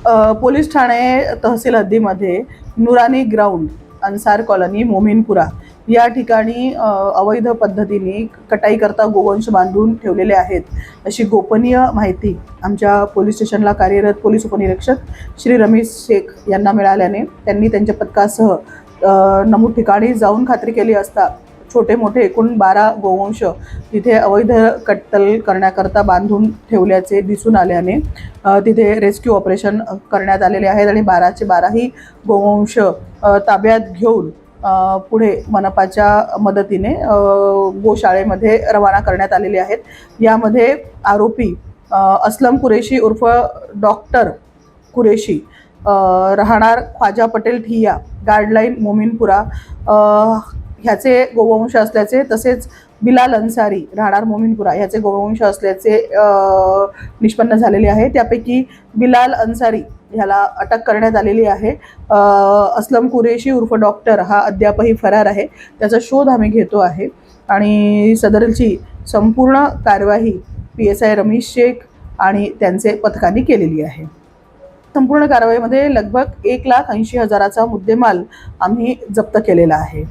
Police Thane तहसील हद्दीमध्ये नुरानी ground, Ansar colony, Mominpura या ठिकाणी अवैध पद्धतीने कटाईकरता गोवंश बांधून ठेवलेले आहेत अशी गोपनीय माहिती आमच्या पोलीस स्टेशनला कार्यरत पोलीस उपनिरीक्षक श्री रमेश शेख यांना मिळाल्याने त्यांनी त्यांच्या पथकासह नमूद ठिकाणी जाऊन खात्री केली असता छोटे मोठे एकूण 12 गोवंश तिथे अवैध कत्तल करण्याकरता बांधून ठेवल्याचे दिसून आल्याने तिथे रेस्क्यू ऑपरेशन करण्यात आलेले आहेत आणि 12चे 12ही गोवंश ताब्यात घेऊन पुढे मनपाच्या मदतीने गोशाळेमध्ये रवाना करण्यात आलेले आहेत। यामध्ये आरोपी असलम कुरेशी उर्फ डॉक्टर कुरेशी राहणार ख्वाजा पटेल ठिया, गार्डलाईन, मोमीनपुरा ह्याचे गोवंश असल्याचे, तसेच बिलाल अन्सारी राहणार मोमीनपुरा ह्याचे गोवंश असल्याचे निष्पन्न झालेले आहे। त्यापैकी बिलाल अन्सारी ह्याला अटक करण्यात आलेली आहे। असलम कुरेशी उर्फ डॉक्टर हा अद्यापही फरार आहे। त्याचा शोध आम्ही घेतो आहे आणि सदरची संपूर्ण कार्यवाही PSI रमेश शेख आणि त्यांचे पथकाने केलेली आहे। संपूर्ण कारवाईमध्ये लगभग 1,80,000चा मुद्देमाल आम्ही जप्त केलेला आहे।